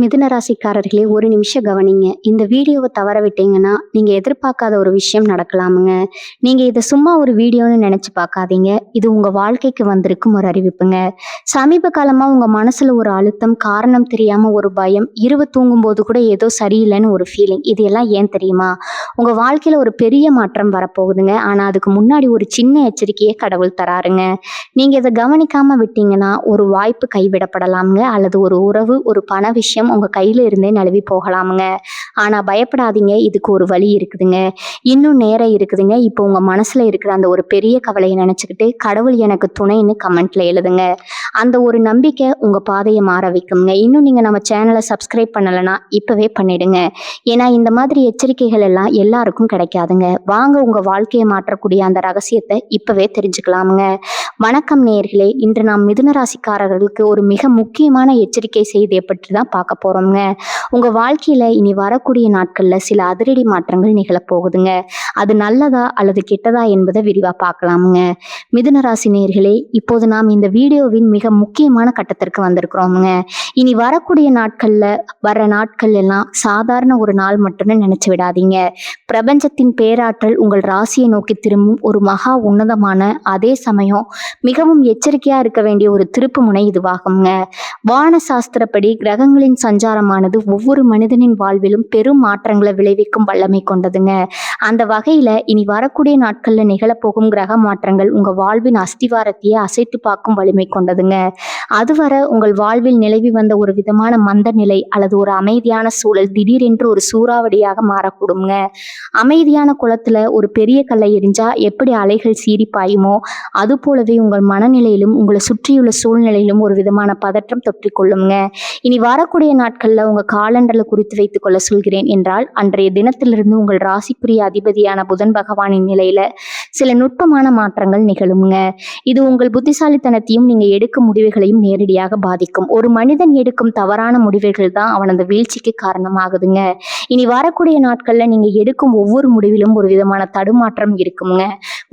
மிதுன ராசிக்காரர்களே, ஒரு நிமிஷம் கவனிங்க. இந்த வீடியோவை தவற விட்டீங்கன்னா நீங்க எதிர்பார்க்காத ஒரு விஷயம் நடக்கலாமுங்க. நீங்க இதை சும்மா ஒரு வீடியோன்னு நினைச்சு பார்க்காதீங்க. இது உங்க வாழ்க்கைக்கு வந்திருக்கும் ஒரு அறிவிப்புங்க. சமீப காலமா உங்க மனசுல ஒரு அழுத்தம், காரணம் தெரியாம ஒரு பயம், இரவு தூங்கும்போது கூட ஏதோ சரியில்லைன்னு ஒரு ஃபீலிங். இது எல்லாம் ஏன் தெரியுமா? உங்க வாழ்க்கையில ஒரு பெரிய மாற்றம் வரப்போகுதுங்க. ஆனா அதுக்கு முன்னாடி ஒரு சின்ன எச்சரிக்கையை கடவுள் தராருங்க. நீங்க இதை கவனிக்காம விட்டீங்கன்னா ஒரு வாய்ப்பு கைவிடப்படலாம்ங்க, அல்லது ஒரு உறவு, ஒரு பண விஷயம் உங்க கையில இருந்தே நழுவி போகலாமுங்க. ஆனா பயப்படாதீங்க, இதுக்கு ஒரு வழி இருக்குதுங்க. இன்னும் நேரம் இருக்குதுங்க. இப்போ உங்க மனசுல இருக்கிற அந்த ஒரு பெரிய கவலையை நினைச்சுக்கிட்டு கடவுள் எனக்கு துணைன்னு கமெண்ட்ல எழுதுங்க. அந்த ஒரு நம்பிக்கை உங்க பாதையை மாற வைக்குங்க. இன்னும் நீங்க நம்ம சேனலை சப்ஸ்கிரைப் பண்ணலைன்னா இப்பவே பண்ணிடுங்க. ஏன்னா இந்த மாதிரி எச்சரிக்கைகள் எல்லாம் எல்லாருக்கும் கிடைக்காதுங்க. வாங்க உங்க வாழ்க்கையை மாற்றக்கூடிய அந்த ரகசியத்தை இப்பவே தெரிஞ்சுக்கலாமுங்க. வணக்கம் நேயர்களே, இன்று நாம் மிதுன ராசிக்காரர்களுக்கு ஒரு மிக முக்கியமான எச்சரிக்கை செய்தியை பற்றி தான் பார்க்க போறோம்ங்க. உங்க வாழ்க்கையில இனி வரக்கூடிய நாட்கள்ல சில அதிரடி மாற்றங்கள் நிகழப்போகுதுங்க. அது நல்லதா அல்லது கெட்டதா என்பதை விரிவா பார்க்கலாமுங்க. மிதுன ராசி நேயர்களே, இப்போது நாம் இந்த வீடியோவின் மிக முக்கியமான கட்டத்திற்கு வந்திருக்கிறோமுங்க. இனி வரக்கூடிய நாட்கள் எல்லாம் சாதாரண ஒரு நாள் மட்டும்னு நினைச்சு விடாதீங்க. பிரபஞ்சத்தின் பேராற்றல் உங்கள் ராசியை நோக்கி திரும்பும் ஒரு மகா உன்னதமான, அதே சமயம் மிகவும் எச்சரிக்கையா இருக்க வேண்டிய ஒரு திருப்பு முனை இதுவாகுங்க. வான சாஸ்திரப்படி கிரகங்களின் சஞ்சாரமானது ஒவ்வொரு மனிதனின் வாழ்விலும் பெரும் மாற்றங்களை விளைவிக்கும் வல்லமை கொண்டதுங்க. அந்த வகையில இனி வரக்கூடிய நாட்கள்ல நிகழப்போகும் கிரக மாற்றங்கள் உங்க வாழ்வின் அஸ்திவாரத்தையே அசைத்து பார்க்கும் வலிமை கொண்டதுங்க. அதுவரை உங்கள் வாழ்வில் நிலவி வந்த ஒரு விதமான மந்த நிலை அல்லது ஒரு அமைதியான சூழல் திடீரென்று ஒரு சூறாவளியாக மாறக்கூடுங்க. அமைதியான குளத்துல ஒரு பெரிய கல்லை எரிஞ்சா எப்படி அலைகள் சீறி பாயுமோ, அது போலவே உங்கள் மனநிலையிலும் உங்களை சுற்றியுள்ள சூழ்நிலையிலும் ஒரு விதமான பதற்றம் தொற்றிக்கொள்ளுங்க. இனி வரக்கூடிய நாட்கள்ல உங்க காலண்டர்ல குறித்து வைத்துக் கொள்ள சொல்கிறேன் என்றால், அன்றைய தினத்திலிருந்து உங்கள் ராசிக்குரிய அதிபதியான புதன் பகவானின் நிலையில சில நுட்பமான மாற்றங்கள் நிகழுங்க. இது உங்கள் புத்திசாலித்தனத்தையும் நீங்க எடுக்கும் முடிவுகளையும் நேரடியாக பாதிக்கும். ஒரு மனிதன் எடுக்கும் தவறான முடிவுகள் தான் அவனது வீழ்ச்சிக்கு காரணமாகுதுங்க. இனி வரக்கூடிய நாட்கள்ல நீங்க எடுக்கும் ஒவ்வொரு முடிவிலும் ஒரு விதமான தடுமாற்றம் இருக்குங்க.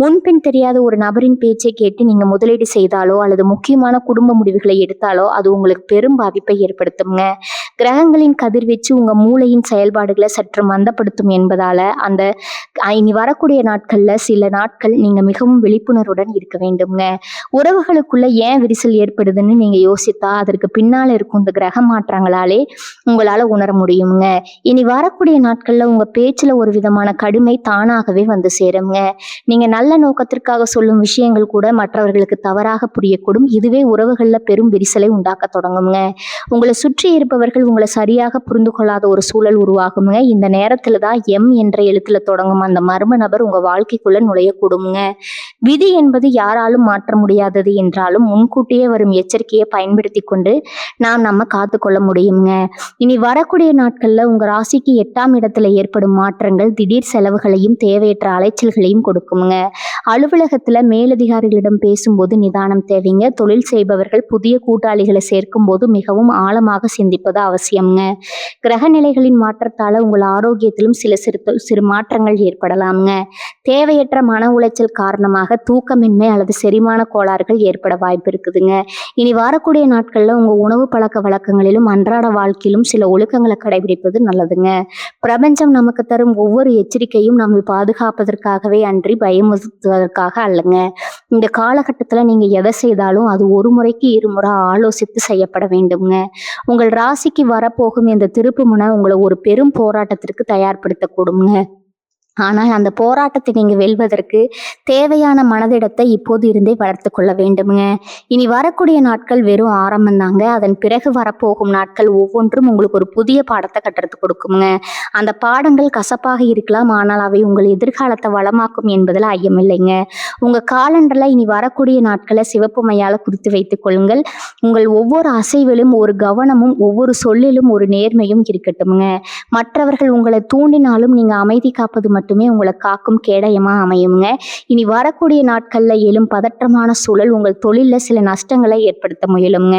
முன்பின் தெரியாத ஒரு நபரின் பேச்சை கேட்டு நீங்க முதலீடு செய்தாலோ அல்லது முக்கியமான குடும்ப முடிவுகளை எடுத்தாலோ அது உங்களுக்கு பெரும் பாதிப்பை ஏற்படுத்துங்க. கிரகங்களின் கதிர்வீச்சு உங்க மூளையின் செயல்பாடுகளை சற்று மந்தப்படுத்தும் என்பதால இனி வரக்கூடிய நாட்கள்ல சில நாட்கள் நீங்க மிகவும் விழிப்புணர்வுடன் இருக்க வேண்டுங்க. உறவுகளுக்குள்ள ஏன் விரிசல் ஏற்படுதுன்னு நீங்க யோசித்தா அதற்கு பின்னால இருக்கும் இந்த கிரக மாற்றங்களாலே உங்களால உணர முடியுங்க. இனி வரக்கூடிய நாட்கள்ல உங்க பேச்சுல ஒரு விதமான கடுமை தானாகவே வந்து சேருங்க. நீங்க நல்ல நோக்கத்திற்காக சொல்லும் விஷயங்கள் கூட மற்றவர்களுக்கு தவறாக புரியக்கூடும். இதுவே உறவுகள்ல பெரும் விரிசலை உண்டாக்க தொடங்குங்க. உங்களை சுற்றி இருப்பவர்கள் உங்களை சரியாக புரிந்து கொள்ளாத ஒரு சூழல் உருவாகுங்க. இந்த நேரத்துல தான் எம் என்ற எழுத்துல தொடங்கும் அந்த மர்ம நபர் உங்க வாழ்க்கைக்குள்ள நுழையக்கூடுங்க. விதி என்பது யாராலும் மாற்ற முடியாதது என்றாலும் முன்கூட்டியே வரும் எச்சரிக்கையை பயன்படுத்தி கொண்டு நம்ம காத்துக்கொள்ள முடியுங்க. இனி வரக்கூடிய நாட்கள்ல உங்க ராசிக்கு 8ஆம் இடத்துல ஏற்படும் மாற்றங்கள் திடீர் செலவுகளையும் தேவையற்ற அலைச்சல்களையும் கொடுக்குங்க. அலுவலகத்துல மேலதிகாரிகளிடம் பேசும்போது நிதானம் தேவைங்க. தொழில் செய்பவர்கள் புதிய கூட்டாளிகளை சேர்க்கும் போது மிகவும் ஆழமாக சிந்திப்பது அவசியம்ங்க. கிரக நிலைகளின் மாற்றத்தால உங்கள் ஆரோக்கியத்திலும் சில சிறு மாற்றங்கள் ஏற்படலாம்ங்க. தேவையற்ற மன உளைச்சல் காரணமாக தூக்கமின்மை அல்லது செரிமான கோளாறுகள் ஏற்பட வாய்ப்பு இருக்குதுங்க. இனி வரக்கூடிய நாட்கள்ல உங்க உணவு பழக்க வழக்கங்களிலும் அன்றாட வாழ்க்கையிலும் சில ஒழுக்கங்களை கடைபிடிப்பது நல்லதுங்க. பிரபஞ்சம் நமக்கு தரும் ஒவ்வொரு எச்சரிக்கையும் நம்மை பாதுகாப்பதற்காகவே அன்றி பயமுறுத்துவதற்காக அல்லங்க. இந்த காலகட்டத்துல நீங்க எதை செய்தாலும் அது ஒரு முறைக்கு இருமுறை ஆலோசித்து செய்யப்பட வேண்டும்ங்க. உங்கள் ராசிக்கு வரப்போகும் இந்த திருப்பு முனை உங்களை ஒரு பெரும் போராட்டத்திற்கு தயார்படுத்தக்கூடுங்க. ஆனால் அந்த போராட்டத்தை நீங்க வெல்வதற்கு தேவையான மனதிடத்தை இப்போது இருந்தே வளர்த்து கொள்ள வேண்டுங்க. இனி வரக்கூடிய நாட்கள் வெறும் ஆரம்பம் தாங்க. அதன் பிறகு வரப்போகும் நாட்கள் ஒவ்வொன்றும் உங்களுக்கு ஒரு புதிய பாடத்தை கற்றுக் கொடுக்குங்க. அந்த பாடங்கள் கசப்பாக இருக்கலாம், ஆனால் அவை உங்கள் எதிர்காலத்தை வளமாக்கும் என்பதில் ஐயமில்லைங்க. உங்க காலண்டர்ல இனி வரக்கூடிய நாட்களை சிவப்பு மையால குறித்து வைத்துக் கொள்ளுங்கள். உங்கள் ஒவ்வொரு அசைவிலும் ஒரு கவனமும் ஒவ்வொரு சொல்லிலும் ஒரு நேர்மையும் இருக்கட்டும்ங்க. மற்றவர்கள் உங்களை தூண்டினாலும் நீங்க அமைதி காப்பது மட்டுமே உங்களை காக்கும் கேடயமா அமையுங்க. இனி வரக்கூடிய நாட்கள்ல எழும் பதற்றமான சூழல் உங்கள் தொழில்ல சில நஷ்டங்களை ஏற்படுத்த முயலுங்க.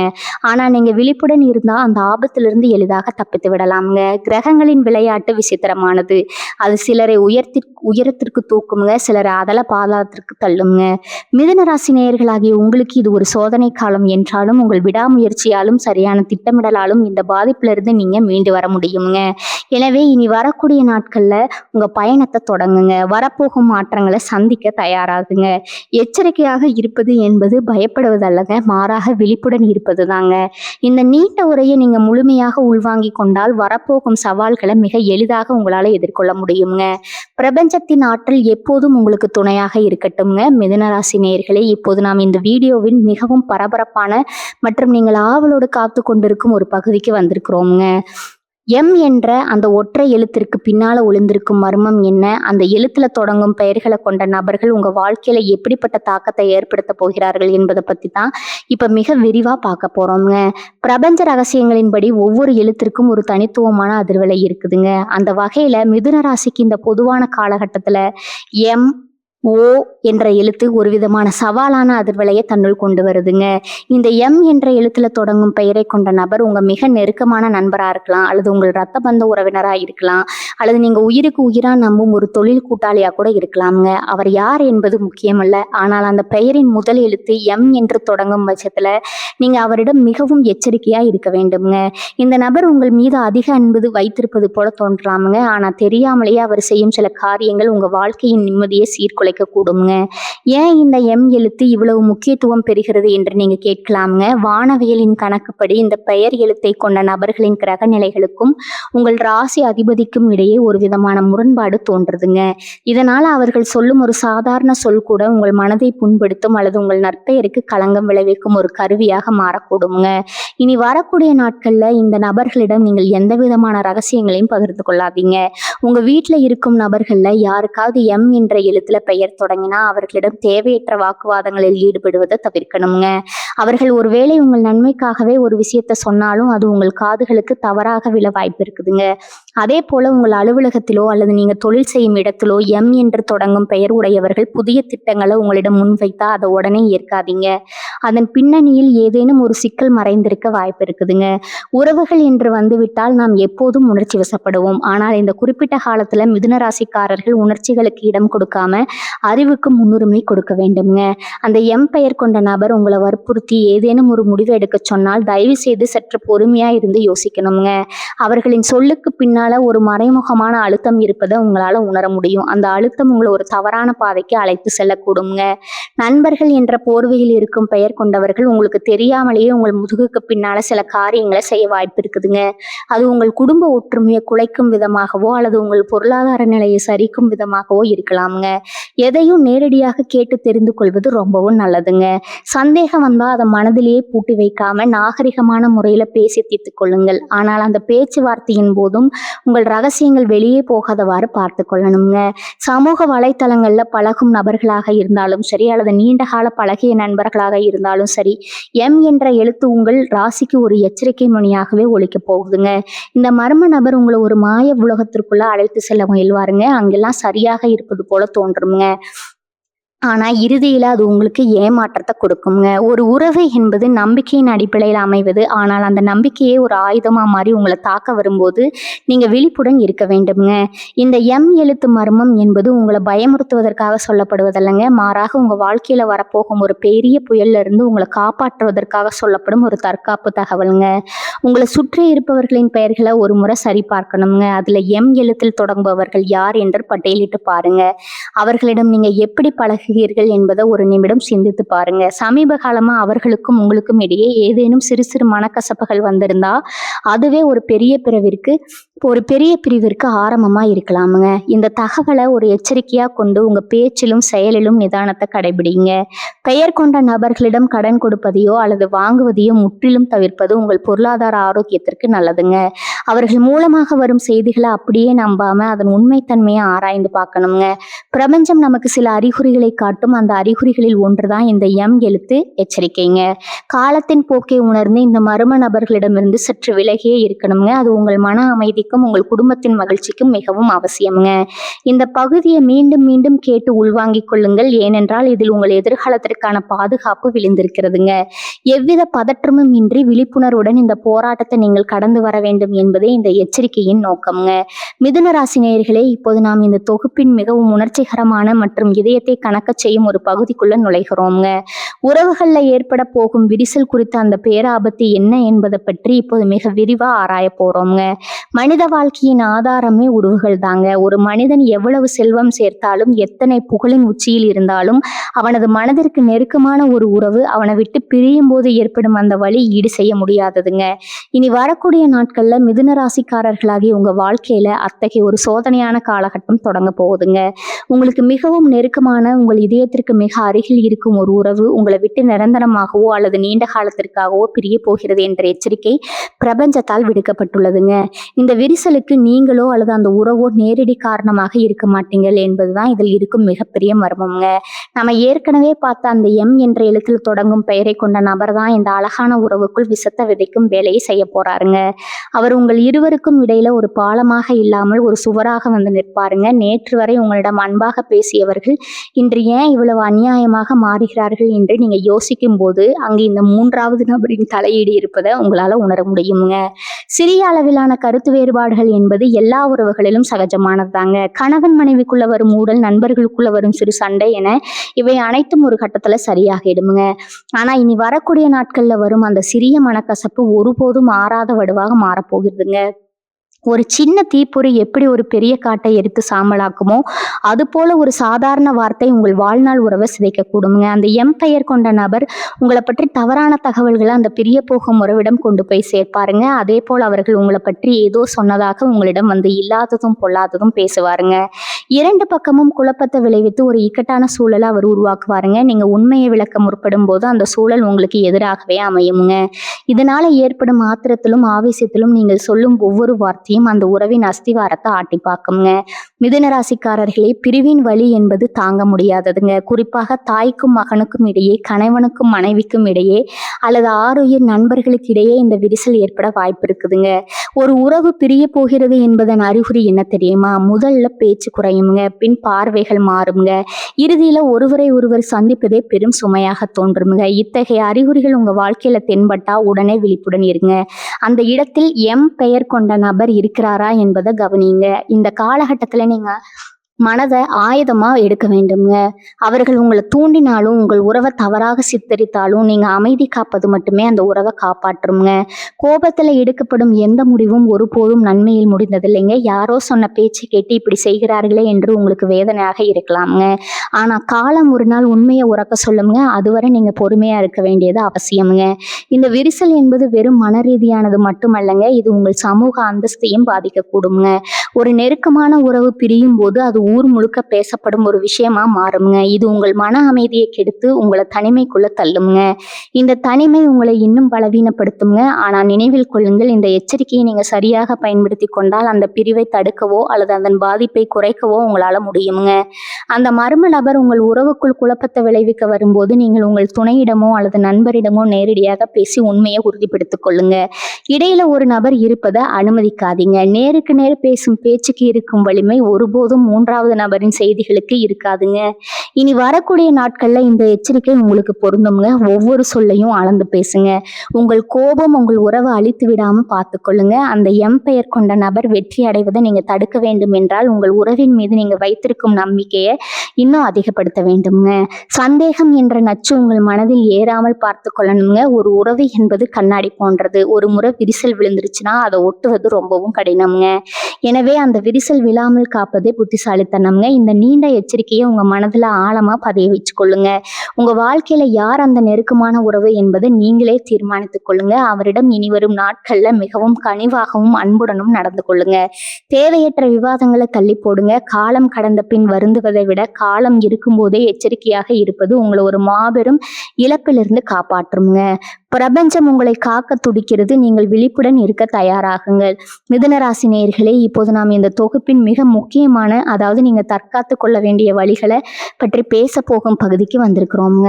ஆனா நீங்க விழிப்புடன் இருந்தா அந்த ஆபத்திலிருந்து எளிதாக தப்பித்து விடலாமுங்க. கிரகங்களின் விளையாட்டு விசித்திரமானது. அது சிலரை உயரத்திற்கு தூக்குமுங்க, சிலரை அதல பாதாளத்திற்கு தள்ளுங்க. மிதுன ராசி நேயர்களாகிய உங்களுக்கு இது ஒரு சோதனை காலம் என்றாலும் உங்கள் விடாமுயற்சியாலும் சரியான திட்டமிடலாலும் இந்த பாதிப்பிலிருந்து நீங்க மீண்டு வர முடியுங்க. எனவே இனி வரக்கூடிய நாட்கள்ல உங்க பயணத்தை தொடங்குங்க. வரப்போகும் மாற்றங்களை சந்திக்க தயாராகுங்க. எச்சரிக்கையாக இருப்பது என்பது பயப்படுவதல்லங்க, மாறாக விழிப்புடன் இருப்பது தாங்க. இந்த நீண்ட உரையை நீங்க முழுமையாக உள்வாங்கி கொண்டால் வரப்போகும் சவால்களை மிக எளிதாக உங்களால எதிர்கொள்ள முடியுங்க. பிரபஞ்சத்தின் ஆற்றல் எப்போதும் உங்களுக்கு துணையாக இருக்கட்டும்ங்க. மிதுன ராசி நேயர்களே, இப்போது நாம் இந்த வீடியோவின் மிகவும் பரபரப்பான மற்றும் நீங்கள் ஆவலோடு காத்து கொண்டிருக்கும் ஒரு பகுதிக்கு வந்திருக்கிறோம்ங்க. எம் என்ற அந்த ஒற்றை எழுத்திற்கு பின்னால ஒளிந்திருக்கும் மர்மம் என்ன? அந்த எழுத்துல தொடங்கும் பெயர்களை கொண்ட நபர்கள் உங்க வாழ்க்கையில எப்படிப்பட்ட தாக்கத்தை ஏற்படுத்த போகிறார்கள் என்பதை பத்தி தான் இப்ப மிக விரிவா பார்க்க போறோம்ங்க. பிரபஞ்ச ரகசியங்களின்படி ஒவ்வொரு எழுத்திற்கும் ஒரு தனித்துவமான அதிர்வலை இருக்குதுங்க. அந்த வகையில மிதுன ராசிக்கு இந்த பொதுவான காலகட்டத்துல எம் ஓ என்ற எழுத்து ஒரு விதமான சவாலான அதிர்வலையை தன்னுள் கொண்டு வருதுங்க. இந்த எம் என்ற எழுத்துல தொடங்கும் பெயரை கொண்ட நபர் உங்க மிக நெருக்கமான நண்பரா இருக்கலாம், அல்லது உங்கள் ரத்த பந்த உறவினரா இருக்கலாம், அல்லது நீங்க உயிருக்கு உயிரா நம்பும் ஒரு தொழில் கூட்டாளியா கூட இருக்கலாம்ங்க. அவர் யார் என்பது முக்கியமல்ல, ஆனால் அந்த பெயரின் முதல் எழுத்து எம் என்று தொடங்கும் பட்சத்துல நீங்க அவரிடம் மிகவும் எச்சரிக்கையா இருக்க வேண்டும்ங்க. இந்த நபர் உங்கள் மீது அதிக அன்பு வைத்திருப்பது போல தோன்றலாமுங்க, ஆனா தெரியாமலேயே அவர் செய்யும் சில காரியங்கள் உங்க வாழ்க்கையின் நிம்மதியை சீர்குலைக்க கூடுங்க. ஏன் இந்த எம் எழுத்து இவ்வளவு முக்கியத்துவம் பெறுகிறது என்று நீங்க கேட்கலாமுங்க. வானவியலின் கணக்குப்படி இந்த பெயர் எழுத்தை கொண்ட நபர்களின் கிரக நிலைகளுக்கும் உங்கள் ராசி அதிபதிக்கும் இடையே ஒரு விதமான முரண்பாடு தோன்றுதுங்க. இதனால அவர்கள் சொல்லும் ஒரு சாதாரண சொல் கூட உங்கள் மனதை புண்படுத்தும் அல்லது உங்கள் நற்பெயருக்கு களங்கம் விளைவிக்கும் ஒரு கருவியாக மாறக்கூடுங்க. இனி வரக்கூடிய நாட்கள்ல இந்த நபர்களிடம் நீங்கள் எந்த விதமான ரகசியங்களையும் பகிர்ந்து கொள்ளாதீங்க. உங்க வீட்டுல இருக்கும் நபர்கள்ல யாருக்காவது எம் என்ற எழுத்துல பெயர் தொடங்கினா அவர்களிடம் தேவையற்ற வாக்குவாதங்களில் ஈடுபடுவதை தவிர்க்கணுங்க. அவர்கள் ஒருவேளை உங்கள் நன்மைக்காகவே ஒரு விஷயத்த சொன்னாலும் அது உங்கள் காதுகளுக்கு தவறாக விழ வாய்ப்பு இருக்குதுங்க. அதே போல உங்கள் அலுவலகத்திலோ அல்லது நீங்க தொழில் செய்யும் இடத்திலோ எம் என்று தொடங்கும் பெயர் உடையவர்கள் புதிய திட்டங்களை உங்களிடம் முன்வைத்தா அதை உடனே ஏற்காதீங்க. அதன் பின்னணியில் ஏதேனும் ஒரு சிக்கல் மறைந்திருக்க வாய்ப்பு இருக்குதுங்க. உறவுகள் என்று வந்துவிட்டால் நாம் எப்போதும் உணர்ச்சி வசப்படுவோம். ஆனால் இந்த குறிப்பிட்ட காலத்துல மிதுன ராசிக்காரர்கள் உணர்ச்சிகளுக்கு இடம் கொடுக்காம அறிவுக்கு முன்னுரிமை கொடுக்க வேண்டும்ங்க. அந்த எம் பெயர் கொண்ட நபர் உங்களை வற்புறுத்தி ஏதேனும் ஒரு முடிவு எடுக்க சொன்னால் தயவு செய்து சற்று பொறுமையா இருந்து யோசிக்கணுங்க. அவர்களின் சொல்லுக்கு பின்னால ஒரு மறைமுகமான அழுத்தம் இருப்பதை உங்களால உணர முடியும். அந்த அழுத்தம் உங்களை ஒரு தவறான பாதைக்கு அழைத்து செல்லக்கூடுங்க. நண்பர்கள் என்ற போர்வையில் இருக்கும் பெயர் கொண்டவர்கள் உங்களுக்கு தெரியாமலேயே உங்கள் முதுகுக்கு பின்னால சில காரியங்களை செய்ய வாய்ப்பு இருக்குதுங்க. அது உங்கள் குடும்ப ஒற்றுமையை குலைக்கும் விதமாகவோ அல்லது உங்கள் பொருளாதார நிலையை சரிக்கும் விதமாகவோ இருக்கலாமுங்க. எதையும் நேரடியாக கேட்டு தெரிந்து கொள்வது ரொம்பவும் நல்லதுங்க. சந்தேகம் வந்தா அதை மனதிலேயே பூட்டி வைக்காம நாகரிகமான முறையில பேசி தீர்த்து கொள்ளுங்கள். ஆனால் அந்த பேச்சுவார்த்தையின் போதும் உங்கள் ரகசியங்கள் வெளியே போகாதவாறு பார்த்து கொள்ளணுங்க. சமூக வலைத்தளங்கள்ல பழகும் நபர்களாக இருந்தாலும் சரி அல்லது நீண்ட கால பழகிய நண்பர்களாக இருந்தாலும் சரி, எம் என்ற எழுத்து உங்கள் ராசிக்கு ஒரு எச்சரிக்கை மணியாகவே ஒலிக்க போகுதுங்க. இந்த மர்ம நபர் உங்களை ஒரு மாய உலகத்திற்குள்ள அழைத்து செல்ல முயல்வாருங்க. அங்கெல்லாம் சரியாக இருப்பது போல தோன்றுங்க. ஆனா இறுதியில அது உங்களுக்கு ஏமாற்றத்தை கொடுக்குங்க. ஒரு உறவு என்பது நம்பிக்கையின் அடிப்படையில் அமைவது. ஆனால் அந்த நம்பிக்கையே ஒரு ஆயுதமா மாறி உங்களை தாக்க வரும்போது நீங்க விழிப்புடன் இருக்க வேண்டும்ங்க. இந்த எம் எழுத்து மர்மம் என்பது உங்களை பயமுறுத்துவதற்காக சொல்லப்படுவதல்லங்க, மாறாக உங்க வாழ்க்கையில வரப்போகும் ஒரு பெரிய புயல்ல இருந்து உங்களை காப்பாற்றுவதற்காக சொல்லப்படும் ஒரு தற்காப்பு தகவலுங்க. உங்களை சுற்றி இருப்பவர்களின் பெயர்களை ஒரு முறை சரி பார்க்கணுங்க. அதுல எம் எழுத்தில் தொடங்குபவர்கள் யார் என்று பட்டியலிட்டு பாருங்க. அவர்களிடம் நீங்க எப்படி பழகுகிறீர்கள் என்பதை ஒரு நிமிடம் சிந்தித்து பாருங்க. சமீப காலமா அவர்களுக்கும் உங்களுக்கும் இடையே ஏதேனும் சிறு சிறு மனக்கசப்புகள் வந்திருந்தா அதுவே ஒரு பெரிய பிரிவிற்கு ஆரம்பமா இருக்கலாமுங்க. இந்த தகவலை ஒரு எச்சரிக்கையா கொண்டு உங்க பேச்சிலும் செயலிலும் நிதானத்தை கடைபிடிங்க. பெயர் கொண்ட நபர்களிடம் கடன் கொடுப்பதையோ அல்லது வாங்குவதையோ முற்றிலும் தவிர்ப்பது உங்கள் பொருளாதார ஆரோக்கியத்திற்கு நல்லதுங்க. அவர்கள் மூலமாக வரும் செய்திகளை அப்படியே நம்பாம அதன் உண்மைத்தன்மையை ஆராய்ந்து பார்க்கணுங்க. பிரபஞ்சம் நமக்கு சில அறிகுறிகளை காட்டும். அந்த அறிகுறிகளில் ஒன்றுதான் இந்த எம் எழுத்து எச்சரிக்கைங்க. காலத்தின் போக்கை உணர்ந்து இந்த மர்ம நபர்களிடமிருந்து சற்று விலகியே இருக்கணுங்க. அது உங்கள் மன அமைதிக்கும் உங்கள் குடும்பத்தின் மகிழ்ச்சிக்கும் மிகவும் அவசியம்ங்க. இந்த பகுதியை மீண்டும் மீண்டும் கேட்டு உள்வாங்கிக் கொள்ளுங்கள். ஏனென்றால் இதில் உங்கள் எதிர்காலத்திற்கான பாதுகாப்பு விழுந்திருக்கிறதுங்க. எவ்வித பதற்றமும் இன்றி விழிப்புணர்வுடன் இந்த போராட்டத்தை நீங்கள் கடந்து வர வேண்டும் என்பதே இந்த எச்சரிக்கையின் நோக்கம்ங்க. மிதுன ராசி நேயர்களே, இப்போது நாம் இந்த தொகுப்பின் மிகவும் உணர்ச்சிகரமான மற்றும் இதயத்தை கணக்க செய்யும் ஒரு பகுதிக்குள்ள நுழைகிறோம்ங்க. உறவுகள்ல ஏற்பட போகும் விரிசல் குறித்த அந்த பேராபத்து என்ன என்பதை பற்றி இப்போது மிக விரிவா ஆராய போறோம்ங்க. மனித வாழ்க்கையின் ஆதாரமே உறவுகள் தாங்க. ஒரு மனிதன் எவ்வளவு செல்வம் சேர்த்தாலும் எத்தனை புகழின் உச்சியில் இருந்தாலும் அவனது மனதிற்கு நெருக்கமான ஒரு உறவு அவனை விட்டு பிரியும் போது ஏற்படும் அந்த வலி ஈடு செய்ய முடியாததுங்க. இனி வரக்கூடிய நாட்கள்ல மிதுன ராசிக்காரர்களாகி உங்க வாழ்க்கையில அத்தகைய ஒரு சோதனையான காலகட்டம் தொடங்க போகுதுங்க. உங்களுக்கு மிகவும் நெருக்கமான உங்கள் இதயத்திற்கு மிக அருகில் இருக்கும் ஒரு உறவு உங்களை விட்டு நிரந்தரமாகவோ அல்லது நீண்ட காலத்திற்காகவோ பிரிய போகிறது என்ற எச்சரிக்கை பிரபஞ்சத்தால் விடுக்கப்பட்டுள்ளதுங்க. இந்த விரிசலுக்கு நீங்களோ அல்லது அந்த உறவோ நேரடி காரணமாக இருக்க மாட்டீங்கள் என்பதுதான் இதில் இருக்கும் மிகப்பெரிய மர்மம்ங்க. நம்ம ஏற்கனவே பார்த்த அந்த எம் என்ற எழுத்தில் தொடங்கும் பெயரை கொண்ட நபர் தான் இந்த அழகான உறவுக்குள் விஷத்தை விதைக்கும் வேலையை செய்ய போறாருங்க. அவர் உங்கள் இருவருக்கும் இடையில ஒரு பாலமாக இல்லாமல் ஒரு சுவராக வந்து நிற்பாருங்க. நேற்று வரை உங்களிடம் அன்பாக பேசியவர்கள் இன்று ஏன் இவ்வளவு அநியாயமாக மாறுகிறார்கள் என்று நீங்க யோசிக்கும் போது அங்கு இந்த மூன்றாவது நபரின் தலையீடு இருப்பதை உங்களால உணர முடியுங்க. சிறிய அளவிலான கருத்து வேறுபாடுகள் என்பது எல்லா உறவுகளிலும் சகஜமானதுதாங்க. கணவன் மனைவிக்குள்ள வரும் ஊடல், நண்பர்களுக்குள்ள வரும் சிறு சண்டை என இவை அனைத்தும் ஒரு கட்டத்துல சரியாகிடுமுங்க. ஆனா இனி வரக்கூடிய நாட்கள்ல வரும் அந்த சிறிய மனக்கசப்பு ஒருபோதும் மாறாத வடுவாக மாறப்போகிறதுங்க. ஒரு சின்ன தீப்பொறி எப்படி ஒரு பெரிய காட்டை எரித்து சாம்பலாக்குமோ அது போல ஒரு சாதாரண வார்த்தை உங்கள் வாழ்நாள் உறவை சிதைக்கக்கூடுங்க. அந்த எம் பெயர் கொண்ட நபர் உங்களை பற்றி தவறான தகவல்களை அந்த பிரிய போகும் உறவிடம் கொண்டு போய் சேர்ப்பாருங்க. அதே போல் அவர்கள் உங்களை பற்றி ஏதோ சொன்னதாக உங்களிடம் வந்து இல்லாததும் பொல்லாததும் பேசுவாருங்க. இரண்டு பக்கமும் குழப்பத்தை விளைவித்து ஒரு இக்கட்டான சூழலை அவர் உருவாக்குவாருங்க. நீங்க உண்மையை விளக்க முற்படும் போது அந்த சூழல் உங்களுக்கு எதிராகவே அமையுங்க. இதனால ஏற்படும் ஆத்திரத்திலும் ஆவேசத்திலும் நீங்கள் சொல்லும் ஒவ்வொரு வார்த்தையும் அந்த உறவின் அஸ்திவாரத்தை ஆட்டி பார்க்குங்க. மிதுன ராசிக்காரர்களே, பிரிவின் வலி என்பது தாங்க முடியாததுங்க. குறிப்பாக தாய்க்கும் மகனுக்கும் இடையே, கணவனுக்கும் மனைவிக்கும் இடையே அல்லது ஆறுயிர் நண்பர்களுக்கு இடையே இந்த விரிசல் ஏற்பட வாய்ப்பு இருக்குதுங்க. ஒரு உறவு பிரிய போகிறது என்பதன் அறிகுறி என்ன தெரியுமா? முதல்ல பேச்சு குறையுங்க, பின் பார்வைகள் மாறுங்க, இறுதியில ஒருவரை ஒருவர் சந்திப்பதே பெரும் சுமையாக தோன்றுமுங்க. இத்தகைய அறிகுறிகள் உங்க வாழ்க்கையில தென்பட்டா உடனே விழிப்புடன் இருங்க. அந்த இடத்தில் எம் பெயர் கொண்ட நபர் இருக்கிறாரா என்பதை கவனிங்க. இந்த காலகட்டத்துல நீங்க மனதை ஆயுதமா எடுக்க வேண்டுங்க. அவர்கள் உங்களை தூண்டினாலும் உங்கள் உறவை தவறாக சித்தரித்தாலும் நீங்க அமைதி காப்பது மட்டுமே அந்த உறவை காப்பாற்றுங்க. கோபத்துல எடுக்கப்படும் எந்த முடிவும் ஒருபோதும் நன்மையில் முடிந்ததில்லைங்க. யாரோ சொன்ன பேச்சு கேட்டு இப்படி செய்கிறார்களே என்று உங்களுக்கு வேதனையாக இருக்கலாம்ங்க. ஆனா காலம் ஒரு நாள் உண்மையை உறக்க சொல்லுங்க. அதுவரை நீங்க பொறுமையா இருக்க வேண்டியது அவசியமுங்க. இந்த விரிசல் என்பது வெறும் மன ரீதியானது மட்டுமல்லங்க, இது உங்கள் சமூக அந்தஸ்தையும் பாதிக்கக்கூடுங்க. ஒரு நெருக்கமான உறவு பிரியும் போது அது ஊர் முழுக்க பேசப்படும் ஒரு விஷயமா மாறுங்க. இது உங்கள் மன அமைதியை கெடுத்து உங்களை தனிமைக்குள்ள தள்ளுங்க. இந்த தனிமை உங்களை இன்னும் பலவீனப்படுத்துங்க. ஆனா நினைவில் கொள்ளுங்கள், இந்த எச்சரிக்கையை நீங்க சரியாக பயன்படுத்தி கொண்டால் அந்த பிரிவை தடுக்கவோ அல்லது அதன் பாதிப்பை குறைக்கவோ உங்களால முடியுங்க. அந்த மர்ம நபர் உங்கள் உறவுக்குள் குழப்பத்தை விளைவிக்க வரும்போது நீங்கள் உங்கள் துணையிடமோ அல்லது நண்பரிடமோ நேரடியாக பேசி உண்மையை உறுதிப்படுத்திக் கொள்ளுங்க. இடையில ஒரு நபர் இருப்பதை அனுமதிக்காதீங்க. நேருக்கு நேர் பேசும் பேச்சுக்கு இருக்கும் வலிமை ஒருபோதும் மூன்றாவது நபரின் செய்திகளுக்கு இருக்காதுங்க. இனி வரக்கூடிய நாட்கள்ல இந்த எச்சரிக்கை உங்களுக்கு பொருந்துங்க. ஒவ்வொரு சொல்லையும் அளந்து பேசுங்க. உங்கள் கோபம் உங்கள் உறவை அழித்து விடாம பார்த்துக்கொள்ளுங்க. அந்த எம் பெயர் கொண்ட நபர் வெற்றி அடைவதை நீங்க தடுக்க வேண்டும் என்றால் உங்கள் உறவின் மீது நீங்க வைத்திருக்கும் நம்பிக்கையை இன்னும் அதிகப்படுத்த வேண்டும்ங்க. சந்தேகம் என்ற நச்சு உங்கள் மனதில் ஏறாமல் பார்த்து கொள்ளணுங்க. ஒரு உறவு என்பது கண்ணாடி போன்றது. ஒரு முறை விரிசல் விழுந்துருச்சுன்னா அதை ஒட்டுவது ரொம்பவும் கடினம்ங்க. எனவே அந்த விரிசல் விழாமல் காப்பதே புத்திசாலித்தனம்ங்க. இந்த நீண்ட எச்சரிக்கையை உங்க மனதுல ஆழமா பதிய வச்சு கொள்ளுங்க. உங்க வாழ்க்கையில யார் அந்த நெருக்கமான உறவு என்பதை நீங்களே தீர்மானித்துக் கொள்ளுங்க. அவரிடம் இனி வரும் நாட்கள்ல மிகவும் கனிவாகவும் அன்புடனும் நடந்து கொள்ளுங்க. தேவையற்ற விவாதங்களை தள்ளி போடுங்க. காலம் கடந்த பின் வருந்துவதை விட காலம் இருக்கும் போதே எச்சரிக்கையாக இருப்பது உங்களை ஒரு மாபெரும் இழப்பிலிருந்து காப்பாற்றுங்க. பிரபஞ்சம் உங்களை காக்க துடிக்கிறது. நீங்கள் விழிப்புடன் இருக்க தயாராகுங்கள். மிதுன ராசி நேயர்களே, இப்போது நாம் இந்த தொகுப்பின் மிக முக்கியமான, அதாவது நீங்க தற்காத்து கொள்ள வேண்டிய வழிகளை பற்றி பேச போகும் பகுதிக்கு வந்திருக்கிறோம்ங்க.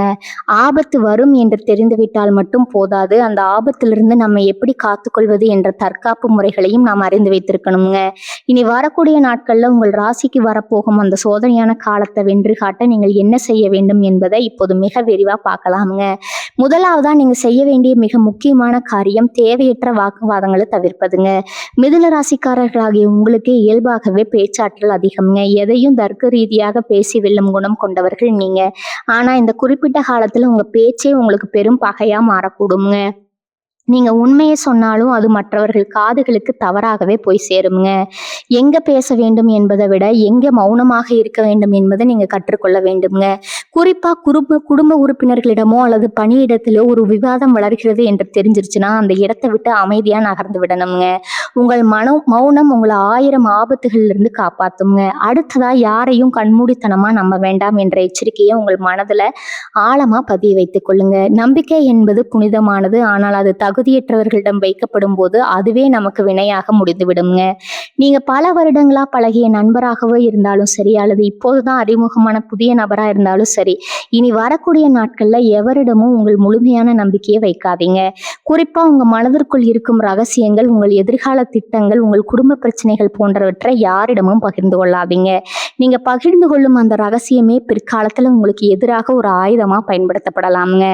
ஆபத்து வரும் என்று தெரிந்துவிட்டால் மட்டும் போதாது, அந்த ஆபத்திலிருந்து நம்ம எப்படி காத்துக்கொள்வது என்ற தற்காப்பு முறைகளையும் நாம் அறிந்து வைத்திருக்கணுங்க. இனி வரக்கூடிய நாட்கள்ல உங்கள் ராசிக்கு வரப்போகும் அந்த சோதனையான காலத்தை வென்று காட்ட நீங்கள் என்ன செய்ய வேண்டும் என்பதை இப்போது மிக விரிவா பார்க்கலாமுங்க. முதலாவதா நீங்க செய்ய வேண்டிய மிக முக்கியமான காரியம் தேவையற்ற வாக்குவாதங்களை தவிர்ப்பதுங்க. மிதுன ராசிக்காரர்களாகிய உங்களுக்கு இயல்பாகவே பேச்சாற்றல் அதிகம்ங்க. எதையும் தர்க்க ரீதியாக பேசி வெல்லும் குணம் கொண்டவர்கள் நீங்க. ஆனா இந்த குறிப்பிட்ட காலத்துல உங்க பேச்சே உங்களுக்கு பெரும் பகையா மாறக்கூடுங்க. நீங்க உண்மையை சொன்னாலும் அது மற்றவர்கள் காதுகளுக்கு தவறாகவே போய் சேருங்க. எங்க பேச வேண்டும் என்பதை விட எங்க மௌனமாக இருக்க வேண்டும் என்பதை நீங்க கற்றுக்கொள்ள வேண்டும்ங்க. குறிப்பா குடும்ப உறுப்பினர்களிடமோ அல்லது பணியிடத்திலோ ஒரு விவாதம் வளர்கிறது என்று தெரிஞ்சிருச்சுன்னா அந்த இடத்தை விட்டு அமைதியா நகர்ந்து விடணுங்க. உங்கள் மௌனம் உங்களை 1000 ஆபத்துகள்ல இருந்து காப்பாத்துங்க. அடுத்ததா யாரையும் கண்மூடித்தனமா நம்ப வேண்டாம் என்ற எச்சரிக்கையை உங்கள் மனதுல ஆழமா பதிய வைத்துக் கொள்ளுங்க. நம்பிக்கை என்பது புனிதமானது. ஆனால் அது தகுதியற்றவர்களிடம் வைக்கப்படும் போது அதுவே நமக்கு வினையாக முடிந்துவிடுங்க. நீங்க பல வருடங்களா பழகிய நண்பராகவோ இருந்தாலும் சரி, அல்லது இப்போதுதான் அறிமுகமான புதிய நபரா இருந்தாலும் சரி, இனி வரக்கூடிய நாட்கள்ல எவரிடமும் உங்கள் முழுமையான நம்பிக்கையை வைக்காதீங்க. குறிப்பா உங்க மனதிற்குள் இருக்கும் ரகசியங்கள், உங்கள் எதிர்கால திட்டங்கள், உங்கள் குடும்ப பிரச்சனைகள் போன்றவற்றை யாரிடமும் பகிர்ந்து கொள்ளாதீங்க. நீங்க பகிர்ந்து கொள்ளும் அந்த ரகசியமே பிற்காலத்துல உங்களுக்கு எதிராக ஒரு ஆயுதமா பயன்படுத்தப்படலாமுங்க.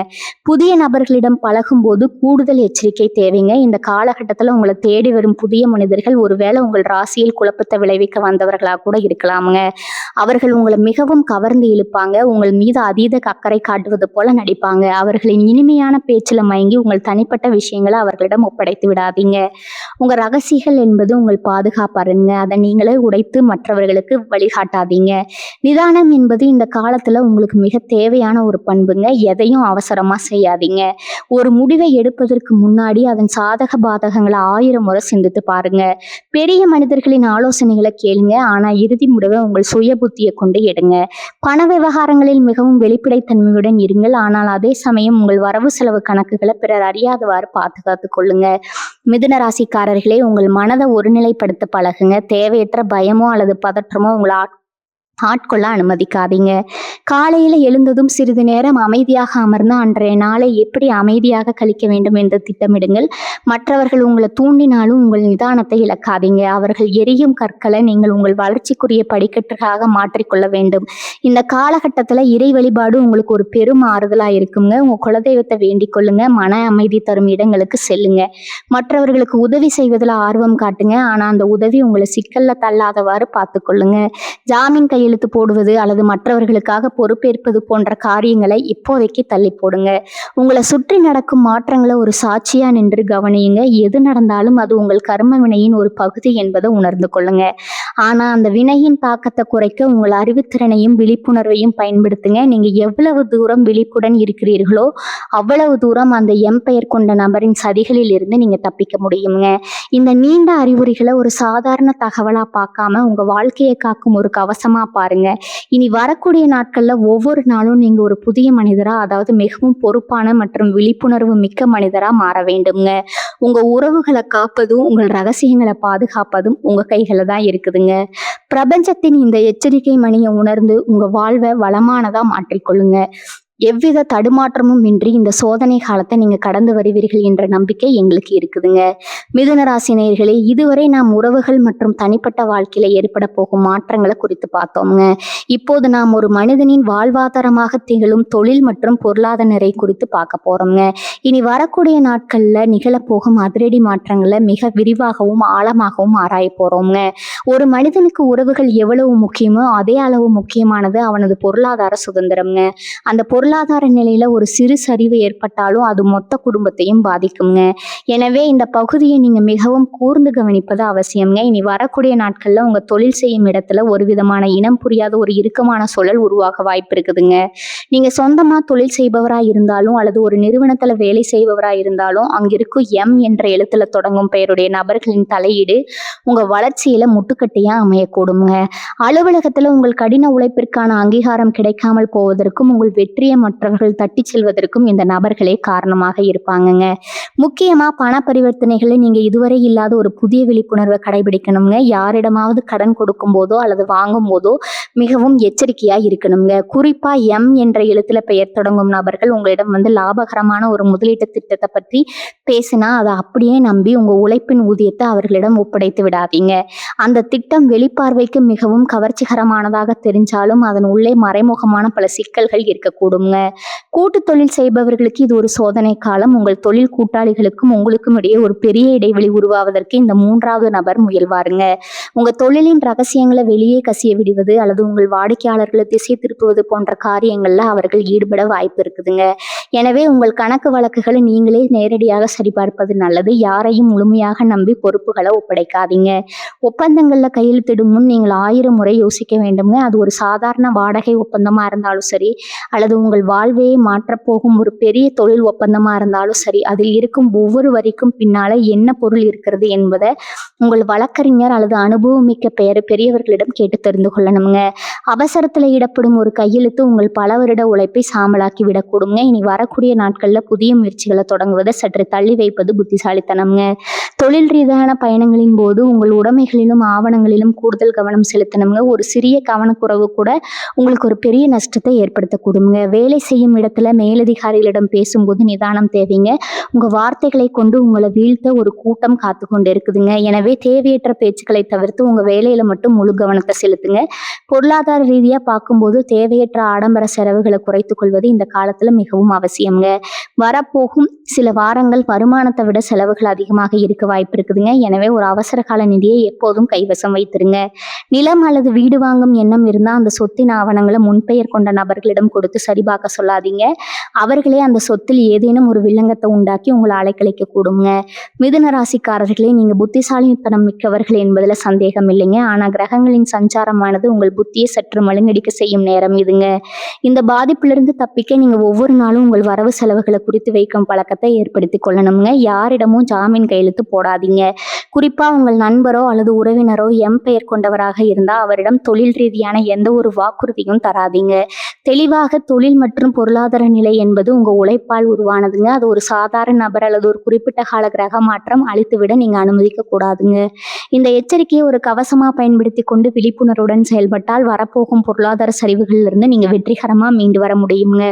புதிய நபர்களிடம் பழகும் போது கூடுதல் எச்சரிக்கை தேவைங்க. இந்த காலகட்டத்துல உங்களை தேடி வரும் புதிய மனிதர்கள் ஒருவேளை உங்கள் ராசியில் குழப்பத்தை விளைவிக்க வந்தவர்களாக கூட இருக்கலாமுங்க. அவர்கள் உங்களை மிகவும் கவர்ந்து இழுப்பாங்க. உங்கள் மீது அதீத அக்கறை காட்டுவது போல நடிப்பாங்க. அவர்களின் இனிமையான பேச்சுல மயங்கி உங்கள் தனிப்பட்ட விஷயங்களை அவர்களிடம் ஒப்படைத்து விடாதீங்க. உங்க ரகசியங்கள் என்பது உங்கள் பாதுகாப்பருங்க. அதை நீங்களே உடைத்து மற்றவர்களுக்கு வழிகாட்டாதீங்க. நிதானம் என்பது இந்த காலத்துல உங்களுக்கு மிக தேவையான ஒரு பண்புங்க. எதையும் அவசரமா செய்யாதீங்க. ஒரு முடிவை எடுப்பதற்கு முன்னாடி அதன் சாதக பாதகங்களை 1000 முறை சிந்தித்து பாருங்க. பெரிய மனிதர்களின் ஆலோசனைகளை கேளுங்க. ஆனா இறுதி முடிவை உங்கள் சுய புத்தியை கொண்டு எடுங்க. பண விவகாரங்களில் மிகவும் வெளிப்படைத்தன்மையுடன் இருங்கள். ஆனால் அதே சமயம் உங்கள் வரவு செலவு கணக்குகளை பிறர் அறியாதவாறு பாதுகாத்து கொள்ளுங்க. மிதுன ராசிக்காரர்களே, உங்கள் மனதை ஒருநிலைப்படுத்த பழகுங்க. தேவையற்ற பயமோ அல்லது பதற்றமோ உங்களை ஆட்கொள்ள அனுமதிக்காதீங்க. காலையில எழுந்ததும் சிறிது நேரம் அமைதியாக அமர்ந்து அன்றைய நாளை எப்படி அமைதியாக கழிக்க வேண்டும் என்று திட்டமிடுங்கள். மற்றவர்கள் உங்களை தூண்டினாலும் உங்கள் நிதானத்தை இழக்காதீங்க. அவர்கள் எரியும் கற்களை நீங்கள் உங்கள் வளர்ச்சிக்குரிய படிக்கட்டுகளாக மாற்றிக்கொள்ள வேண்டும். இந்த காலகட்டத்துல இறை வழிபாடு உங்களுக்கு ஒரு பெரும் ஆறுதலா இருக்குங்க. உங்க குலதெய்வத்தை வேண்டிக் கொள்ளுங்க. மன அமைதி தரும் இடங்களுக்கு செல்லுங்க. மற்றவர்களுக்கு உதவி செய்வதில் ஆர்வம் காட்டுங்க. ஆனா அந்த உதவி உங்களை சிக்கல்ல தள்ளாதவாறு பார்த்துக்கொள்ளுங்க. ஜாமீன் கையெழுத்து போடுவது அல்லது மற்றவர்களுக்காக பொறுப்பேற்பது போன்ற காரியங்களை இப்போதைக்கு தள்ளி போடுங்க. உங்களை சுற்றி நடக்கும் மாற்றங்களை ஒரு சாட்சியா நின்று கவனியுங்க. எது நடந்தாலும் அது உங்கள் கர்ம வினையின் ஒரு பகுதி என்பதை உணர்ந்து கொள்ளுங்க. ஆனா அந்த வினையின் தாக்கத்தை குறைக்க உங்கள் அறிவுத்திறனையும் விழிப்புணர்வையும் பயன்படுத்துங்க. நீங்க எவ்வளவு தூரம் விழிப்புடன் இருக்கிறீர்களோ அவ்வளவு தூரம் அந்த எம்பெயர் கொண்ட நபரின் சதிகளில் இருந்து நீங்க தப்பிக்க முடியுங்க. இந்த நீண்ட அறிகுறிகளை ஒரு சாதாரண தகவலா பார்க்காம உங்க வாழ்க்கையை காக்கும் ஒரு கவசமா பாருங்க. இனி வரக்கூடிய நாட்கள்ல ஒவ்வொரு நாளும் நீங்க ஒரு புதிய மனிதரா, அதாவது மிகவும் பொறுப்பான மற்றும் விழிப்புணர்வு மிக்க மனிதரா மாற வேண்டும்ங்க. உங்க உறவுகளை காப்பதும் உங்கள் ரகசியங்களை பாதுகாப்பதும் உங்க கைகளை தான் இருக்குதுங்க. பிரபஞ்சத்தின் இந்த எச்சரிக்கை மணியை உணர்ந்து உங்க வாழ்வை வளமானதா மாற்றிக்கொள்ளுங்க. எவ்வித தடுமாற்றமும் இன்றி இந்த சோதனை காலத்தை நீங்க கடந்து வருவீர்கள் என்ற நம்பிக்கை எங்களுக்கு இருக்குதுங்க. மிதுன ராசி நேயர்களே, இதுவரை நாம் உறவுகள் மற்றும் தனிப்பட்ட வாழ்க்கையில ஏற்பட போகும் மாற்றங்களை குறித்து பார்த்தோம்ங்க. இப்போது நாம் ஒரு மனிதனின் வாழ்வாதாரமாக திகழும் தொழில் மற்றும் பொருளாதார நிலை குறித்து பார்க்க போறோம்ங்க. இனி வரக்கூடிய நாட்கள்ல நிகழப்போகும் அதிரடி மாற்றங்களை மிக விரிவாகவும் ஆழமாகவும் ஆராய போறோம்ங்க. ஒரு மனிதனுக்கு உறவுகள் எவ்வளவு முக்கியமோ அதே அளவு முக்கியமானது அவனது பொருளாதார சுதந்திரம்ங்க. அந்த பொருளாதார நிலையில ஒரு சிறு சரிவு ஏற்பட்டாலும் அது மொத்த குடும்பத்தையும் பாதிக்குங்க. எனவே இந்த பகுதியை நீங்க மிகவும் கூர்ந்து கவனிப்பது அவசியம்ங்க. இனி வரக்கூடிய நாட்கள்ல உங்க தொழில் செய்யும் இடத்துல ஒரு விதமான இனம் புரியாத ஒரு இறுக்கமான சூழல் உருவாக வாய்ப்பு இருக்குதுங்க. நீங்க சொந்தமா தொழில் செய்பவரா இருந்தாலும் அல்லது ஒரு நிறுவனத்துல வேலை செய்பவரா இருந்தாலும் அங்கிருக்கும் எம் என்ற எழுத்துல தொடங்கும் பெயருடைய நபர்களின் தலையீடு உங்க வளர்ச்சியில முட்டுக்கட்டையா அமையக்கூடுங்க. அலுவலகத்துல உங்கள் கடின உழைப்பிற்கான அங்கீகாரம் கிடைக்காமல் போவதற்கும் உங்கள் வெற்றியை மற்றவர்கள் தட்டி செல்வதற்கும் இந்த நபர்களே காரணமாக இருப்பாங்கங்க. முக்கியமா பண பரிவர்த்தனைகளை நீங்க இதுவரை இல்லாத ஒரு புதிய விழிப்புணர்வை கடைபிடிக்கணுங்க. யாரிடமாவது கடன் கொடுக்கும் போதோ அல்லது வாங்கும் போதோ மிகவும் எச்சரிக்கையா இருக்கணுங்க. குறிப்பா எம் என்ற எழுத்துல பெயர் தொடங்கும் நபர்கள் உங்களிடம் லாபகரமான ஒரு முதலீட்டு திட்டத்தை பற்றி பேசினா அதை அப்படியே நம்பி உங்க உழைப்பின் ஊதியத்தை அவர்களிடம் ஒப்படைத்து விடாதீங்க. அந்த திட்டம் வெளிப்பார்வைக்கு மிகவும் கவர்ச்சிகரமானதாக தெரிஞ்சாலும் அதன் உள்ளே மறைமுகமான பல சிக்கல்கள் இருக்கக்கூடுங்க. கூட்டு தொழில் செய்பவர்களுக்கு இது ஒரு சோதனை காலம். உங்கள் தொழில் கூட்டாளிகளுக்கும் உங்களுக்கும் இடையே ஒரு பெரிய இடைவெளி உருவாவதற்கு இந்த மூன்றாவது நபர் முயல்வாருங்க. உங்க தொழிலின் ரகசியங்களை வெளியே கசிய விடுவது அல்லது உங்கள் வாடிக்கையாளர்களை திசை திருப்புவது போன்ற காரியங்கள்ல அவர்கள் ஈடுபட வாய்ப்பு இருக்குதுங்க. எனவே உங்கள் கணக்கு வழக்குகளை நீங்களே நேரடியாக சரிபார்ப்பது நல்லது. யாரையும் முழுமையாக நம்பி பொறுப்புகளை ஒப்படைக்காதீங்க. ஒப்பந்தங்கள்ல கையெழுத்திடும் முன் நீங்கள் 1000 முறை யோசிக்க வேண்டுங்க. அது ஒரு சாதாரண வாடகை ஒப்பந்தமா இருந்தாலும் சரி அல்லது உங்கள் வாழ்வையை மாற்றப்போகும் ஒரு பெரிய தொழில் ஒப்பந்தமா இருந்தாலும் சரி, அதில் இருக்கும் ஒவ்வொரு வரிக்கும் பின்னால என்ன பொருள் இருக்கிறது என்பதை உங்கள் வழக்கறிஞர் அல்லது அனுபவமிக்க பெரியவர்களிடம் கேட்டு தெரிந்து கொள்ளணுங்க. அவசரத்துல இடப்படும் ஒரு கையெழுத்து உங்கள் பல வருட உழைப்பை சாம்பலாக்கி விடக்கூடுங்க. இனி வரக்கூடிய நாட்கள்ல புதிய முயற்சிகளை தொடங்குவதை சற்று தள்ளி வைப்பது புத்திசாலித்தனம்ங்க. தொழில் ரீதியான பயணங்களின் போது உங்கள் உடைமைகளிலும் ஆவணங்களிலும் கூடுதல் கவனம் செலுத்தணுங்க. ஒரு சிறிய கவனக்குறைவு கூட உங்களுக்கு ஒரு பெரிய நஷ்டத்தை ஏற்படுத்தக்கூடுங்க. வேலை செய்யும் இடத்துல மேலதிகாரிகளிடம் பேசும்போது நிதானம் தேவைங்க. உங்க வார்த்தைகளை கொண்டு உங்களை வீழ்த்த ஒரு கூட்டம் காத்து கொண்டு இருக்குதுங்க. எனவே தேவையற்ற பேச்சுக்களை தவிர்த்து உங்க வேலையில மட்டும் முழு கவனத்தை செலுத்துங்க. பொருளாதார ரீதியா பார்க்கும்போது தேவையற்ற ஆடம்பர செலவுகளை குறைத்துக் கொள்வது இந்த காலத்துல மிகவும் அவசியம்ங்க. வரப்போகும் சில வாரங்கள் வருமானத்தை விட செலவுகள் அதிகமாக இருக்க வாய்ப்பு இருக்குதுங்க. எனவே ஒரு அவசர கால நிதியை எப்போதும் கைவசம் வைத்திருங்க. நிலம் அல்லது வீடு வாங்கும் எண்ணம் இருந்தால் அந்த சொத்தின் ஆவணங்களை முன்பெயர் கொண்ட நபர்களிடம் கொடுத்து சரிபார்க்க சொல்லாதீங்க. அவர்களே அந்த சொத்தில் ஏதேனும் ஒரு வில்லங்கத்தை உண்டாக்கி உங்களை அலைக்கழிக்க கூடுங்க. மிதுன ராசிக்காரர்களே, நீங்க புத்திசாலித்தனம் மிக்கவர்கள் என்பதுல சந்தேகம் இல்லைங்க. ஆனா கிரகங்களின் சஞ்சாரமானது உங்கள் புத்தியை சற்று மழுங்கடிக்க செய்யும் நேரம் இதுங்க. இந்த பாதிப்பிலிருந்து தப்பிக்க நீங்க ஒவ்வொரு நாளும் உங்கள் வரவு செலவுகளை குறித்து வைக்கும் பழக்கத்தை ஏற்படுத்தி கொள்ளணுங்க. யாரிடமும் ஜாமீன் கையெழுத்து போடாதீங்க. குறிப்பா உங்கள் நண்பரோ அல்லது உறவினரோ எம் பெயர் கொண்டவராக இருந்தா அவரிடம் தொழில் ரீதியான எந்த ஒரு வாக்குறுதியும் தராதீங்க. தெளிவாக தொழில் மற்றும் பொருளாதார நிலை என்பது உங்க உழைப்பால் உருவானதுங்க. அது ஒரு சாதாரண நபர் அல்லது ஒரு குறிப்பிட்ட கால கிரக மாற்றம் அழித்துவிட நீங்க அனுமதிக்க கூடாதுங்க. இந்த எச்சரிக்கையை ஒரு கவசமா பயன்படுத்தி கொண்டு விழிப்புணர்வுடன் செயல்பட்டால் வரப்போகும் பொருளாதார சரிவுகளிலிருந்து நீங்க வெற்றிகரமா மீண்டு வர முடியுங்க.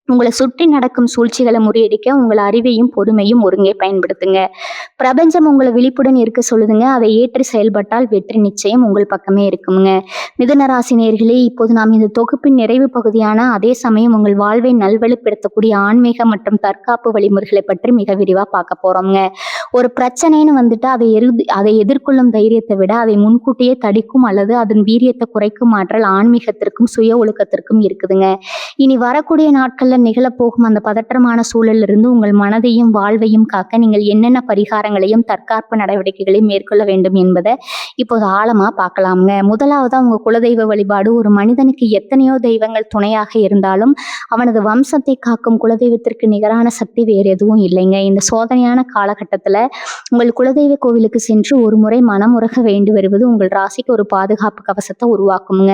உங்களை சுற்றி நடக்கும் சூழ்ச்சிகளை முறியடிக்க உங்கள் அறிவையும் பொறுமையும் ஒருங்கே பயன்படுத்துங்க. பிரபஞ்சம் உங்களை விழிப்புடன் இருக்க சொல்லுதுங்க. அதை ஏற்றி செயல்பட்டால் வெற்றி நிச்சயம் உங்கள் பக்கமே இருக்குங்க. மிதுன ராசி நேயர்களே, இப்போது நாம் இந்த தொகுப்பின் நிறைவு பகுதியான அதே சமயம் உங்கள் வாழ்வை நல்வழிப்படுத்தக்கூடிய ஆன்மீக மற்றும் தற்காப்பு வழிமுறைகளை பற்றி மிக விரிவா பார்க்க போறோம்ங்க. ஒரு பிரச்சனைன்னு அதை எதிர்கொள்ளும் தைரியத்தை விட அதை முன்கூட்டியே தடிக்கும் அல்லது அதன் வீரியத்தை குறைக்கும் ஆற்றல் ஆன்மீகத்திற்கும் சுய ஒழுக்கத்திற்கும் இருக்குதுங்க. இனி வரக்கூடிய நாட்கள்ல நிகழப்போகும் அந்த பதற்றமான சூழலில் இருந்து உங்கள் மனதையும் வாழ்வையும் காக்க நீங்கள் என்னென்ன பரிகாரங்களையும் தற்காப்பு நடவடிக்கைகளையும் மேற்கொள்ள வேண்டும் என்பதை இப்போது ஆழமா பார்க்கலாம்ங்க. முதலாவதா உங்க குலதெய்வ வழிபாடு. ஒரு மனிதனுக்கு எத்தனையோ தெய்வங்கள் துணையாக இருந்தாலும் அவனது வம்சத்தை காக்கும் குலதெய்வத்திற்கு நிகரான சக்தி வேறு எதுவும் இல்லைங்க. இந்த சோதனையான காலகட்டத்துல உங்கள் குலதெய்வ கோவிலுக்கு சென்று ஒரு முறை மனமுருக வேண்டி வருவது உங்கள் ராசிக்கு ஒரு பாதுகாப்பு கவசத்தை உருவாக்குங்க.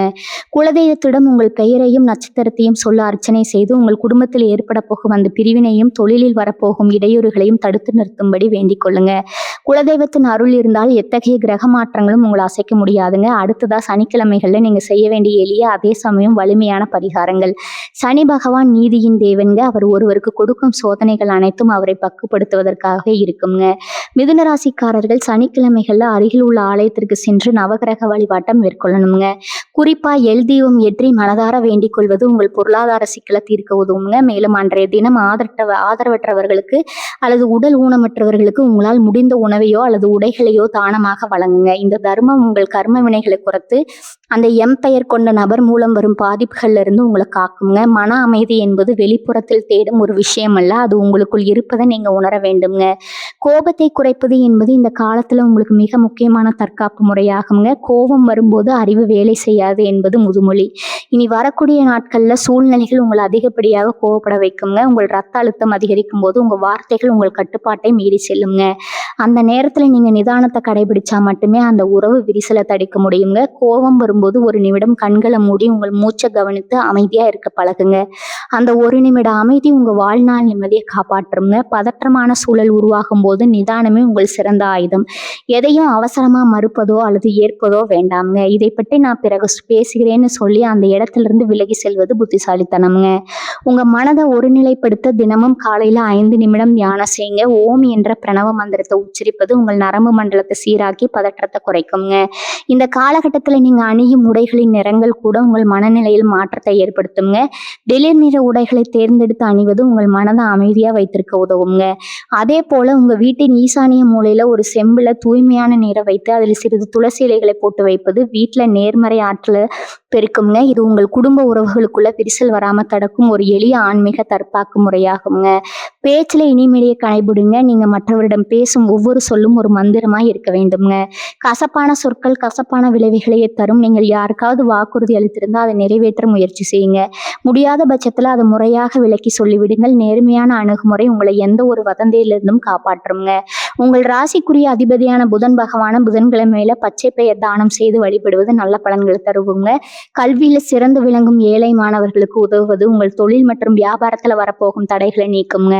குலதெய்வத்திடம் உங்கள் பெயரையும் நட்சத்திரத்தையும் சொல்ல அர்ச்சனை செய்து உங்கள் குடும்பத்தில் ஏற்பட போகும் அந்த பிரிவினையும் தொழிலில் வரப்போகும் இடையூறுகளையும் தடுத்து நிறுத்தும்படி வேண்டிக் கொள்ளுங்க. குலதெய்வத்தின் அருள் இருந்தால் எத்தகைய கிரக மாற்றங்களும் உங்களை அசைக்க முடியாதுங்க. அடுத்ததா சனிக்கிழமைகள்ல நீங்க செய்ய வேண்டிய எளிய அதே சமயம் வலிமையான பரிகாரங்கள். சனி பகவான் நீதியின் தேவன்க. அவர் ஒருவருக்கு கொடுக்கும் சோதனைகள் அனைத்தும் அவரை பக்குப்படுத்துவதற்காக இருக்குங்க. மிதுன ராசிக்காரர்கள் சனிக்கிழமைகள்ல அருகில் உள்ள ஆலயத்திற்கு சென்று நவகிரக வழிபாட்டம் மேற்கொள்ளணுங்க. குறிப்பா எல் தீபம் ஏற்றி மனதார வேண்டிக் கொள்வது உங்கள் பொருளாதார சிக்கலை தீர்க்க உதவுங்க. மேலும் அன்றைய தினம் ஆதரவற்றவர்களுக்கு அல்லது உடல் ஊனமற்றவர்களுக்கு உங்களால் முடிந்த உணவையோ அல்லது உடைகளையோ தானமாக வழங்குங்க. இந்த தர்மம் உங்கள் கர்ம வினைகளை குறைத்து அந்த எம் பெயர் கொண்ட நபர் மூலம் வரும் பாதிப்புகள்ல இருந்து உங்களை காக்குங்க. மன அமைதி என்பது வெளிப்புறத்தில் தேடும் ஒரு விஷயம் அல்ல, அது உங்களுக்குள் இருப்பதை நீங்க உணர வேண்டுங்க. கோபத்தை குறைப்பது என்பது இந்த காலத்துல உங்களுக்கு மிக முக்கியமான தற்காப்பு முறையாகுங்க. கோபம் வரும்போது அறிவு வேலை செய்யாது என்பது முதுமொழி. இனி வரக்கூடிய நாட்கள்ல சூழ்நிலைகள் உங்களை அதிகப்படியாக தேவையில்லாததாக கோவப்பட வைக்குங்க. உங்கள் ரத்த அழுத்தம் அதிகரிக்கும் போது உங்கள் வார்த்தைகள் உங்கள் கட்டுப்பாட்டை மீறி செல்லுங்க. அந்த நேரத்தில் நீங்கள் நிதானத்தை கடைபிடிச்சா மட்டுமே அந்த உறவு விரிசலை தடுக்க முடியுங்க. கோபம் வரும்போது ஒரு நிமிடம் கண்களை மூடி உங்கள் மூச்சை கவனித்து அமைதியாக இருக்க பழகுங்க. அந்த ஒரு நிமிட அமைதி உங்கள் வாழ்நாள் நிம்மதியை காப்பாற்றுங்க. பதற்றமான சூழல் உருவாகும் போது நிதானமே உங்கள் சிறந்த ஆயுதம். எதையும் அவசரமாக மறுப்பதோ அல்லது ஏற்பதோ வேண்டாமுங்க. இதை பற்றி நான் பிறகு பேசுகிறேன்னு சொல்லி அந்த இடத்திலிருந்து விலகி செல்வது புத்திசாலித்தனம்ங்க. உங்கள் மனதை ஒருநிலைப்படுத்த தினமும் காலையில் 5 நிமிடம் தியானம் செய்யுங்க. ஓம் என்ற பிரணவ மந்திரத்தை உச்சரிப்பது உங்கள் நரம்பு மண்டலத்தை சீராக்கி பதற்றத்தை குறைக்குங்க. இந்த காலகட்டத்தில் நீங்கள் அணியும் உடைகளின் நிறங்கள் கூட உங்கள் மனநிலையில் மாற்றத்தை ஏற்படுத்துங்க. வெளிர் நிற உடைகளை தேர்ந்தெடுத்து அணிவது உங்கள் மனதை அமைதியாக வைத்திருக்க உதவுங்க. அதே போல் உங்கள் வீட்டின் ஈசானிய மூலையில் ஒரு செம்பில் தூய்மையான நீரை வைத்து அதில் சிறிது துளசி இலைகளை போட்டு வைப்பது வீட்டில் நேர்மறை ஆற்றலை பெருக்குங்க. இது உங்கள் குடும்ப உறவுகளுக்குள்ள விரிசல் வராமல் தடுக்கும் ஒரு எளிய ஆன்மீக தற்காப்பு முறையாகுங்க. பேச்சில் இனிமையை கடைபிடிங்க. நீங்கள் மற்றவரிடம் பேசும் ஒவ்வொரு சொல்லும் ஒரு மந்திரமாக இருக்க வேண்டுங்க. கசப்பான சொற்கள் கசப்பான விளைவுகளையே தரும். நீங்கள் யாருக்காவது வாக்குறுதி அளித்திருந்தால் அதை நிறைவேற்ற முயற்சி செய்யுங்க. முடியாத பட்சத்தில் அதை முறையாக விளக்கி சொல்லிவிடுங்கள். நேர்மையான அணுகுமுறை உங்களை எந்த ஒரு வதந்தியிலிருந்தும் காப்பாற்றுங்க. உங்கள் ராசிக்குரிய அதிபதியான புதன் பகவான புதன்கிழமையில பச்சை பெயர் தானம் செய்து வழிபடுவது நல்ல பலன்களை தருவுங்க. கல்வியில் சிறந்து விளங்கும் ஏழை மாணவர்களுக்கு உதவுவது உங்கள் தொழில் மற்றும் வியாபாரத்தில் வரப்போகும் தடைகளை நீக்குங்க.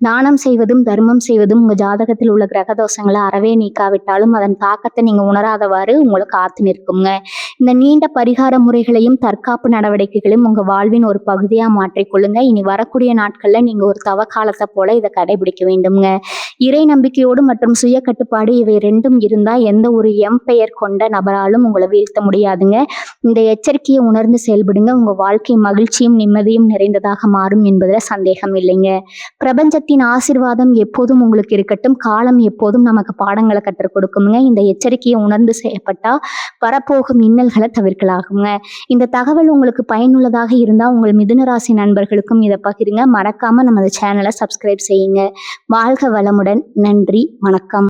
தானம் செய்வதும் தர்மம் செய்வதும் உங்கள் ஜாதகத்தில் உள்ள கிரக தோஷங்களை அறவே நீக்காவிட்டாலும் அதன் தாக்கத்தை நீங்கள் உணராதவாறு உங்களை காத்து நிற்குங்க. இந்த நீண்ட பரிகார முறைகளையும் தற்காப்பு நடவடிக்கைகளையும் உங்கள் வாழ்வின் ஒரு பகுதியாக மாற்றிக்கொள்ளுங்க. இனி வரக்கூடிய நாட்களில் நீங்கள் ஒரு தவ காலத்தை போல இதை கடைபிடிக்க வேண்டுங்க. இறை நம்பிக்கையோடு மற்றும் சுய கட்டுப்பாடு இவை ரெண்டும் இருந்தால் எந்த ஒரு பெயர் கொண்ட நபராலும் உங்களை வீழ்த்த முடியாதுங்க. இந்த எச்சரிக்கையை உணர்ந்து செயல்படுங்க. உங்கள் வாழ்க்கை மகிழ்ச்சியும் நிம்மதியும் நிறைந்ததாக மாறும் என்பதில் சந்தேகம் இல்லைங்க. பிரபஞ்சத்தின் ஆசீர்வாதம் எப்போதும் உங்களுக்கு இருக்கட்டும். காலம் எப்போதும் நமக்கு பாடங்களை கற்றுக் கொடுக்குங்க. இந்த எச்சரிக்கையை உணர்ந்து செயல்பட்டா வரப்போகும் இன்னல்களை தவிர்க்கலாகுங்க. இந்த தகவல் உங்களுக்கு பயனுள்ளதாக இருந்தால் உங்கள் மிதுன ராசி நண்பர்களுக்கும் இதை பகிருங்க. மறக்காம நமது சேனலை சப்ஸ்கிரைப் செய்யுங்க. வாழ்க வளமுடன். நன்றி, வணக்கம்.